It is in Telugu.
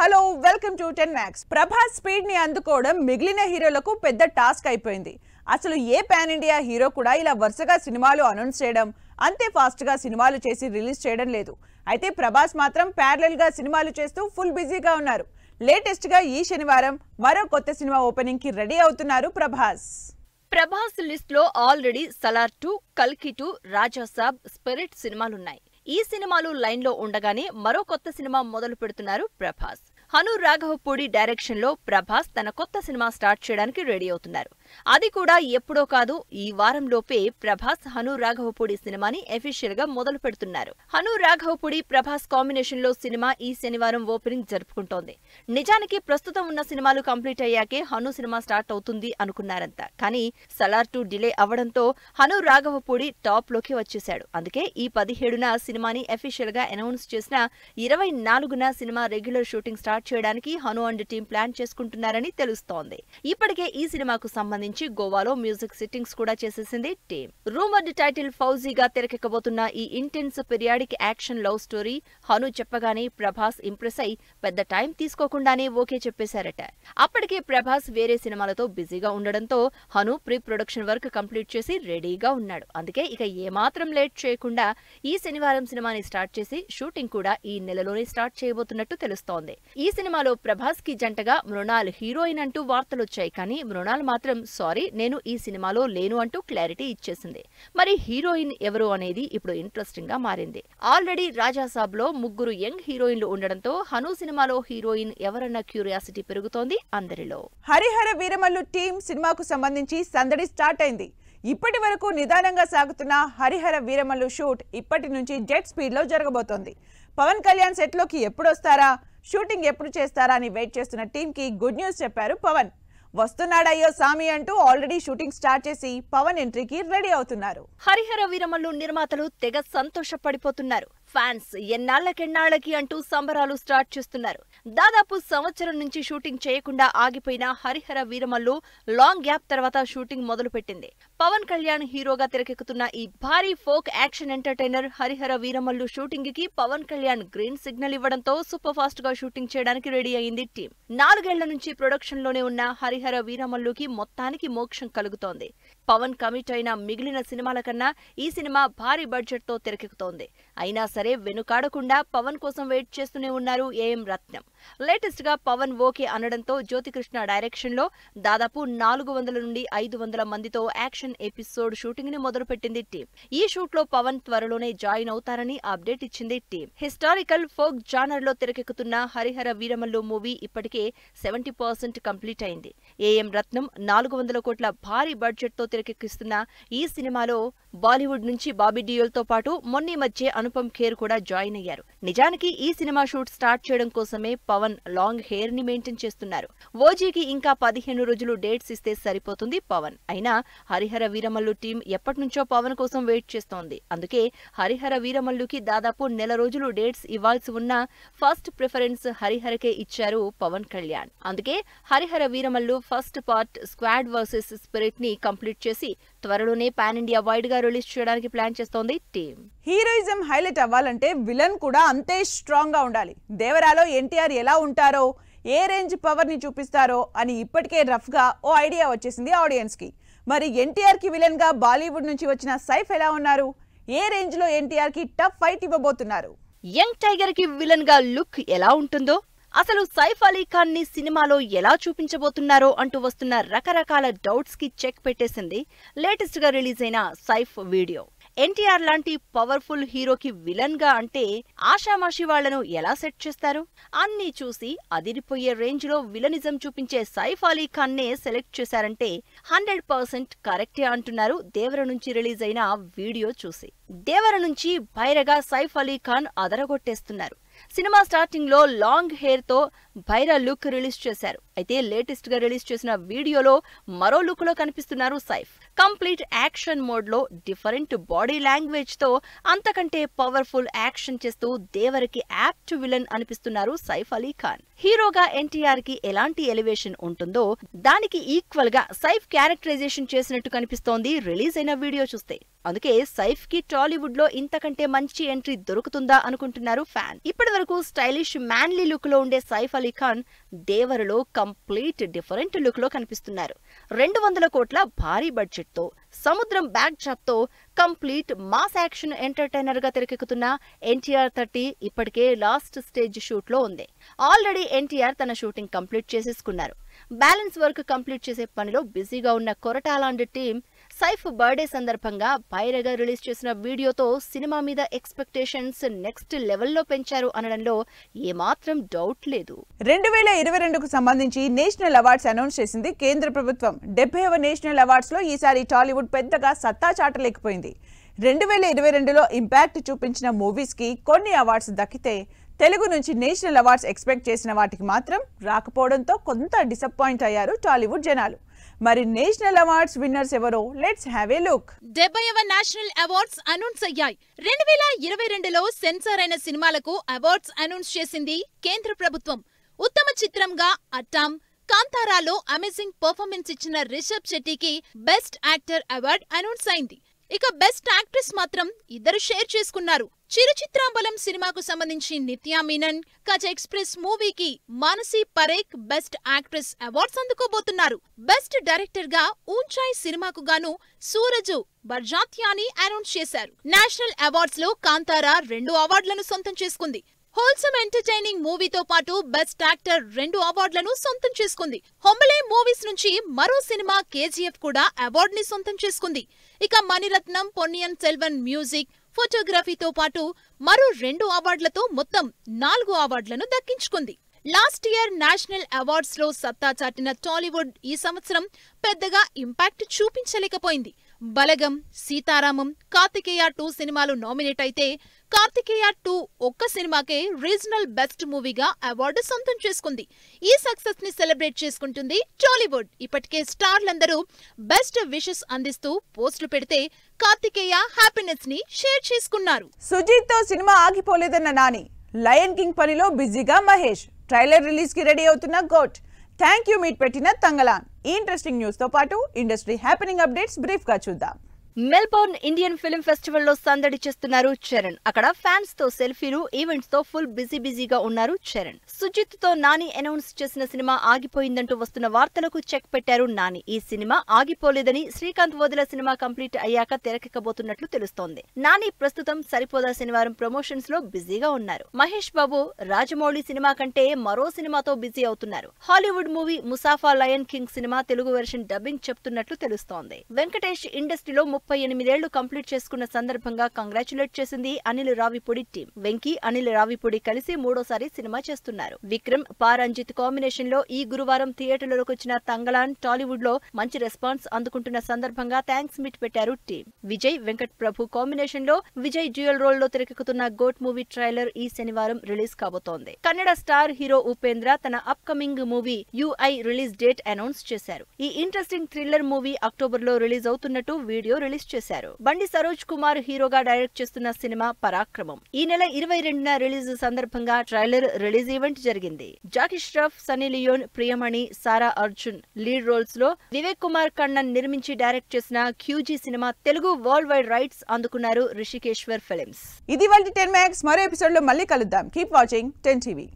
Hello welcome to 10 Max. Prabhas speed ని అందుకోవడం మిగిలిన హీరోలకు పెద్ద టాస్క్ అయిపోయింది. అసలు ఏ పాన్ ఇండియా హీరో కూడా ఇలా వరుసగా సినిమాలు అనౌన్స్ చేయడం అంతే ఫాస్ట్ గా సినిమాలు చేసి రిలీజ్ చేయడం లేదు. అయితే ప్రభాస్ మాత్రం ప్యారలల్ గా సినిమాలు చేస్తూ ఫుల్ బిజీగా ఉన్నారు. లేటెస్ట్ గా ఈ శనివారం మరో కొత్త సినిమా ఓపెనింగ్ కి రెడీ అవుతున్నారు ప్రభాస్ లిస్ట్ లో ఆల్రెడీ సలార్ 2, కల్కి 2, రాజా సాబ్, స్పిరిట్ సినిమాలున్నాయి. ఈ సినిమాలు లైన్ లో ఉండగానే మరో కొత్త సినిమా మొదలు పెడుతున్నారు ప్రభాస్. హను రాఘవపూడి డైరెక్షన్ లో ప్రభాస్ తన కొత్త సినిమా స్టార్ట్ చేయడానికి రెడీ అవుతున్నారు. అది కూడా ఎప్పుడో కాదు, ఈ వారంలోపే ప్రభాస్ హను రాఘవపూడి సినిమాని అఫీషియల్ గా మొదలు పెడుతున్నారు. హను రాఘవపూడి ప్రభాస్ కాంబినేషన్ లో సినిమా ఈ శనివారం ఓపెనింగ్ జరుపుకుంటోంది. నిజానికి ప్రస్తుతం ఉన్న సినిమాలు కంప్లీట్ అయ్యాకే హను సినిమా స్టార్ట్ అవుతుంది అనుకున్నారంతా. కానీ సలార్ 2 డిలే అవడంతో హను రాఘవపూడి టాప్ లోకి వచ్చేశాడు. అందుకే ఈ 17న సినిమాని అఫీషియల్ గా అనౌన్స్ చేసిన 24న సినిమా రెగ్యులర్ షూటింగ్ స్టార్ట్ చేయడానికి హను అండ్ టీం ప్లాన్ చేసుకుంటున్నారని తెలుస్తోంది. ఇప్పటికే ఈ సినిమాకు సంబంధించి గోవాలో మ్యూజిక్ సిట్టింగ్స్ కూడా చేసేసింది టీం. రూమర్డ్ టైటిల్ ఫౌజీగా తెరకెక్కబోతున్న ఈ intense periodic action love story Hanu చెప్పగానే ప్రభాస్ ఇంప్రెస్ అయి పెద్ద టైం తీసుకోకుండానే ఓకే చెప్పేశారట. అప్పటికే ప్రభాస్ వేరే సినిమాలతో బిజీగా ఉండడంతో Hanu pre production work complete చేసి రెడీగా ఉన్నాడు. అందుకే ఇక ఏమాత్రం లేట్ చేయకుండా ఈ శనివారం సినిమాని స్టార్ట్ చేసి షూటింగ్ కూడా ఈ నెలలోనే స్టార్ట్ చేయబోతున్నట్టు తెలుస్తోంది. ఈ సినిమాలో ప్రభాస్ కి జంటగా మృణాల్ హీరోయిన్ అంటూ వార్తలొచ్చాయి. కానీ మృణాల్ మాత్రం సారీ నేను ఈ సినిమాలో లేను అంటూ క్లారిటీ ఇచ్చేసింది. మరి హీరోయిన్ ఎవరు అనేది ఇప్పుడు ఇంట్రెస్టింగ్ గా మారింది. ఆల్రెడీ రాజా సాబ్ లో 3 యంగ్ హీరోయిన్లు ఉండడంతో హను సినిమాలో హీరోయిన్ ఎవరన్న క్యూరియాసిటీ పెరుగుతోంది అందరిలో. హరిహర వీరమల్లు టీం సినిమాకు సంబంధించి సందడి స్టార్ట్ అయింది. ఇప్పటి వరకు నిదానంగా సాగుతున్న హరిహర వీరమల్లు షూట్ ఇప్పటి నుంచి జెట్ స్పీడ్ లో జరగబోతోంది. పవన్ కళ్యాణ్ సెట్ లోకి ఎప్పుడొస్తారా, షూటింగ్ ఎప్పుడు చేస్తారా అని వెయిట్ చేస్తున్న టీం కి గుడ్ న్యూస్ చెప్పారు పవన్. వస్తున్నాడయ్యో సామి అంటూ ఆల్రెడీ షూటింగ్ స్టార్ట్ చేసి పవన్ ఎంట్రీకి రెడీ అవుతున్నారు. హరిహర వీరమల్లు నిర్మాతలు తెగ సంతోషపడిపోతున్నారు. ఫ్యాన్స్ ఎన్నాళ్లకెన్నాళ్లకి అంటూ సంబరాలు స్టార్ట్ చేస్తున్నారు. దాదాపు సంవత్సరం నుంచి షూటింగ్ చేయకుండా ఆగిపోయిన హరిహర వీరమల్లు లాంగ్ గ్యాప్ తర్వాత షూటింగ్ మొదలుపెట్టింది. పవన్ కళ్యాణ్ హీరోగా తెరకెక్కుతున్న ఈ భారీ folk action entertainer Harihara Veeramallu shooting కి పవన్ కళ్యాణ్ గ్రీన్ సిగ్నల్ ఇవ్వడంతో సూపర్ ఫాస్ట్ గా షూటింగ్ చేయడానికి రెడీ అయింది టీం. 4 ఏళ్ల నుంచి ప్రొడక్షన్ లోనే ఉన్న హరిహర వీరమల్లుకి మొత్తానికి మోక్షం కలుగుతోంది. పవన్ కమిట్ అయిన మిగిలిన సినిమాల కన్నా ఈ సినిమా భారీ బడ్జెట్ తో తెరకెక్కుతోంది. అయినా సరే వెనుకాడకుండా పవన్ కోసం వెయిట్ చేస్తూనే ఉన్నారు ఏఎం రత్నం. లేటెస్ట్ గా పవన్ ఓకే అనడంతో జ్యోతికృష్ణ డైరెక్షన్ లో దాదాపు 400 నుండి 500 మందితో యాక్షన్ ఎపిసోడ్ షూటింగ్ ని మొదలుపెట్టింది టీం. ఈ షూట్ లో పవన్ త్వరలోనే జాయిన్ అవుతారని అప్డేట్ ఇచ్చింది టీం. హిస్టారికల్ ఫోక్ జానర్ లో తెరకెక్కుతున్న హరిహర వీరమల్లు మూవీ ఇప్పటికే 70% కంప్లీట్ అయింది. ఏఎం రత్నం 400 కోట్ల భారీ బడ్జెట్ తో తెరకెక్కిస్తున్న ఈ సినిమాలో బాలీవుడ్ నుంచి బాబీ డియోల్ తో పాటు మొన్నీ మధ్య అనుపమ్ ఖేర్ కూడా జాయిన్ అయ్యారు. నిజానికి ఈ సినిమా షూట్ స్టార్ట్ చేయడం కోసమే పవన్ లాంగ్ హెయిర్ ని మెయింటైన్ చేస్తున్నారు. ఓజీకి ఇంకా 15 రోజులు డేట్స్ ఇస్తే సరిపోతుంది పవన్. అయినా హరిహర వీరమల్లు టీం ఎప్పటినుంచో పవన్ కోసం వెయిట్ చేస్తోంది. అందుకే హరిహర వీరమల్లుకి దాదాపు నెల రోజులు డేట్స్ ఇవ్వాల్సి ఉన్నా ఫస్ట్ ప్రిఫరెన్స్ హరిహరకే ఇచ్చారు పవన్ కళ్యాణ్. అందుకే Harihara Veeramallu first part squad versus spirit ని కంప్లీట్ చేసి త్వరలోనే పాన్ ఇండియా వైడ్ గా రిలీజ్ చేయడానికి ప్లాన్ చేస్తోంది టీం. హీరోయిజం హైలైట్ అవ్వాలంటే విలన్ కూడా అంతే స్ట్రాంగ్ గా ఉండాలి. దేవరాలో ఎన్టీఆర్ ఎలా ఉంటారో, ఏ రేంజ్ పవర్ ని చూపిస్తారో అని ఇప్పటికే రఫ్ గా ఓ ఐడియా వచ్చేసింది ఆడియన్స్ కి. మరి ఎన్టీఆర్ కి విలన్ గా బాలీవుడ్ నుంచి వచ్చిన సైఫ్ ఎలా ఉన్నారు, ఏ రేంజ్ లో ఎన్టీఆర్ కి టఫ్ ఫైట్ ఇవ్వబోతున్నారు, యంగ్ టైగర్ కి విలన్ గా లుక్ ఎలా ఉంటుందో, అసలు సైఫ్ అలీ ఖాన్ ని సినిమాలో ఎలా చూపించబోతున్నారో అంటూ వస్తున్న రకరకాల డౌట్స్ కి చెక్ పెట్టేసింది లేటెస్ట్ గా రిలీజ్ అయిన సైఫ్ వీడియో. ఎన్టీఆర్ లాంటి పవర్ఫుల్ హీరోకి విలన్ గా అంటే ఆషామాషి వాళ్లను ఎలా సెట్ చేస్తారు? అన్నీ చూసి అదిరిపోయే రేంజ్ లో విలనిజం చూపించే సైఫ్ అలీ ఖాన్ నే సెలెక్ట్ చేశారంటే 100% కరెక్టే అంటున్నారు దేవర నుంచి రిలీజ్ అయిన వీడియో చూసి. దేవర నుంచి భైరగా సైఫ్ అలీ ఖాన్ అదరగొట్టేస్తున్నారు. సినిమా స్టార్టింగ్ లో లాంగ్ హెయిర్ తో భైరా లుక్ రిలీజ్ చేశారు. అయితే లేటెస్ట్ గా రిలీజ్ చేసిన వీడియోలో మరో లుక్ లో కనిపిస్తున్నారు సైఫ్. కంప్లీట్ యాక్షన్ మోడ్ లో డిఫరెంట్ బాడీ లాంగ్వేజ్ తో అంతకంటే పవర్ఫుల్ యాక్షన్ చేస్తూ దేవరికి యాప్ట్ విలన్ అనిపిస్తున్నారు సైఫ్ అలీ ఖాన్. హీరోగా ఎన్టీఆర్ కి ఎలాంటి ఎలివేషన్ ఉంటుందో దానికి ఈక్వల్ గా సైఫ్ క్యారెక్టరైజేషన్ చేసినట్టు కనిపిస్తోంది రిలీజ్ అయిన వీడియో చూస్తే. అందుకే సైఫ్ కి టాలీవుడ్ లో ఇంతకంటే మంచి ఎంట్రీ దొరుకుతుందా అనుకుంటున్నారు ఫ్యాన్. ఇప్పటి వరకు స్టైలిష్ మ్యాన్లీ లుక్ లో ఉండే సైఫ్ అలీ ఖాన్ దేవరలో కంప్లీట్ డిఫరెంట్ లుక్ లో కనిపిస్తున్నారు. 200 కోట్ల భారీ బడ్జెట్ తో సముద్రం బ్యాక్ డ్రాప్ తో కంప్లీట్ మాస్ యాక్షన్ ఎంటర్టైనర్ గా తెరకెక్కుతున్న ఎన్టీఆర్ 30 ఇప్పటికే లాస్ట్ స్టేజ్ షూట్ లో ఉంది. ఆల్రెడీ ఎన్టీఆర్ తన షూటింగ్ కంప్లీట్ చేసేసుకున్నారు. బ్యాలెన్స్ వర్క్ కంప్లీట్ చేసే పనిలో బిజీగా ఉన్న కొరటాలాంటి టీం సైఫ్ బర్త్డే సందర్భంగా పైరగా రిలీజ్ చేసిన వీడియోతో సినిమా మీద ఎక్స్పెక్టేషన్స్ నెక్స్ట్ లెవెల్లో పెంచారు అనడంలో ఏమాత్రం డౌట్ లేదు. 2022కు సంబంధించి నేషనల్ అవార్డ్స్ అనౌన్స్ చేసింది కేంద్ర ప్రభుత్వం. 70వ నేషనల్ అవార్డ్స్ లో ఈసారి టాలీవుడ్ పెద్దగా సత్తా చాటలేకపోయింది. 2022లో ఇంపాక్ట్ చూపించిన మూవీస్ కి కొన్ని అవార్డ్స్ దక్కితే తెలుగు నుంచి నేషనల్ అవార్డ్స్ ఎక్స్పెక్ట్ చేసిన వాటికి మాత్రం రాకపోవడంతో కొంత డిసప్పాయింట్ అయ్యారు టాలీవుడ్ జనాలు. మరి నేషనల్ అవార్డ్స్ విన్నర్స్ ఎవరో లెట్స్ హ్యావ్ ఏ లుక్. 70వ నేషనల్ అవార్డ్స్ అనౌన్స్ అయ్యాయి. 2022లో సెన్సార్ అయిన సినిమాలకు అవార్డ్స్ అనౌన్స్ చేసింది కేంద్ర ప్రభుత్వం. ఉత్తమ చిత్రంగా అట్టాం, కాంతారాలో అమేజింగ్ పర్ఫార్మెన్స్ ఇచ్చిన రిషబ్ శెట్టికి బెస్ట్ యాక్టర్ అవార్డ్ అనౌన్స్ అయింది. ఇక బెస్ట్ యాక్ట్రెస్ మాత్రం ఇద్దరు షేర్ చేసుకున్నారు. చిరుచిత్రాంబలం సినిమాకు సంబంధించి నిత్యా మీనన్, కచ్ ఎక్స్ప్రెస్ మూవీకి Manasi Parekh best actress awards అందుకోబోతున్నారు. బెస్ట్ డైరెక్టర్ గా ఊంచాయ్ సినిమాకు గాను సూరజ్ బర్జాత్యాని అనౌన్స్ చేశారు. నేషనల్ అవార్డ్స్ లో కాంతారా 2 అవార్డులను సొంతం చేసుకుంది. హోల్సమ్ ఎంటర్టైనింగ్ మూవీతో పాటు బెస్ట్ యాక్టర్ 2 అవార్డులను సొంతం చేసుకుంది. హొంబలే మూవీస్ నుంచి మరో సినిమా కేజీఎఫ్ కూడా అవార్డుని సొంతం చేసుకుంది. ఇక మణిరత్నం, పొన్నియిన్ సెల్వన్ మ్యూజిక్, ఫోటోగ్రఫీతో పాటు మరో 2 అవార్డులతో మొత్తం 4 అవార్డులను దక్కించుకుంది. లాస్ట్ ఇయర్ నేషనల్ అవార్డ్స్ లో సత్తా చాటిన టాలీవుడ్ ఈ సంవత్సరం పెద్దగా ఇంపాక్ట్ చూపించలేకపోయింది. బలగం, సీతారామం, కార్తికేయ 2 సినిమాలు నామినేట్ అయితే కార్తికేయ 2 ఒక్క సినిమాకే రీజనల్ బెస్ట్ మూవీగా అవార్డు సొంతం చేసుకుంది. ఈ సక్సెస్ ని సెలబ్రేట్ చేసుకుంటుంది టాలీవుడ్. ఇప్పటికే స్టార్లందరూ బెస్ట్ విషెస్ అందిస్తూ పోస్టులు పెడితే కార్తికేయ హ్యాపీనెస్ ని షేర్ చేసుకున్నారు. సుజీత్ తో సినిమా ఆగిపోలేదన్న నాని, లయన్ కింగ్ పనిలో బిజీగా మహేష్, ట్రైలర్ రిలీజ్ కి రెడీ అవుతున్న గోట్, థ్యాంక్ యూ మీట్ పెట్టిన తంగలాన్. ఈ ఇంట్రెస్టింగ్ న్యూస్ తో పాటు ఇండస్ట్రీ హ్యాపెనింగ్ అప్డేట్స్ బ్రీఫ్ గా చూద్దాం. మెల్బోర్న్ ఇండియన్ ఫిల్మ్ ఫెస్టివల్ లో సందడి చేస్తున్నారు చరణ్. అక్కడ ఫ్యాన్స్ తో సెల్ఫీలు, ఈవెంట్స్ తో ఫుల్ బిజీగా ఉన్నారు చరణ్. సుజిత్ తో నాని అనౌన్స్ చేసిన సినిమా ఆగిపోయిందంటూ వస్తున్న వార్తలకు చెక్ పెట్టారు నాని. ఈ సినిమా ఆగిపోలేదని, శ్రీకాంత్ వదిల సినిమా కంప్లీట్ అయ్యాక తెరకెక్కబోతున్నట్లు తెలుస్తోంది. నాని ప్రస్తుతం సరిపోదా శనివారం ప్రమోషన్స్ లో బిజీగా ఉన్నారు. మహేష్ బాబు రాజమౌళి సినిమా కంటే మరో సినిమాతో బిజీ అవుతున్నారు. హాలీవుడ్ మూవీ ముసాఫా lion king cinema Telugu version dubbing చెప్తున్నట్లు తెలుస్తోంది. వెంకటేష్ ఇండస్ట్రీలో 38 ఏళ్లు కంప్లీట్ చేసుకున్న సందర్భంగా కంగ్రాచులేట్ చేసింది అనిల్ రావిపూడి టీం. వెంకీ, అనిల్ రావిపూడి కలిసి 3వసారి సినిమా చేస్తున్నారు. విక్రమ్, పారంజిత్ కాంబినేషన్ లో ఈ గురువారం థియేటర్లోకి వచ్చిన తంగలాన్ టాలీవుడ్ లో మంచి రెస్పాన్స్ అందుకుంటున్న సందర్భంగా థ్యాంక్స్ మీట్ పెట్టారు టీం. విజయ్, వెంకట్ ప్రభు కాంబినేషన్ లో విజయ్ డ్యూయల్ రోల్ లో తెరకెక్కుతున్న గోట్ మూవీ ట్రైలర్ ఈ శనివారం రిలీజ్ కాబోతోంది. కన్నడ స్టార్ హీరో ఉపేంద్ర తన upcoming movie UI release date announce చేశారు. ఈ ఇంట్రెస్టింగ్ థ్రిల్లర్ మూవీ అక్టోబర్ లో రిలీజ్ అవుతున్నట్టు వీడియో రిలీజ్ చేశారు. బండి సరోజ్ కుమార్ హీరోగా డైరెక్ట్ చేస్తున్న సినిమా పరాక్రమం ఈ నెల 22న రిలీజ్ సందర్భంగా ట్రైలర్ రిలీజ్ ఈవెంట్ జరిగింది. Jackie Shroff, Sunny Leone, Priyamani, సారా అర్జున్ లీడ్ రోల్స్ లో వివేక్ కుమార్ కన్నన్ నిర్మించి డైరెక్ట్ చేసిన QG cinema Telugu world wide rights అందుకున్నారు రిషికేశ్వర్ ఫిల్మ్స్. ఇది వాళ్ళ 10 మ్యాక్స్. మరో ఎపిసోడ్ లో మళ్ళీ కలుద్దాం. Keep watching 10 TV.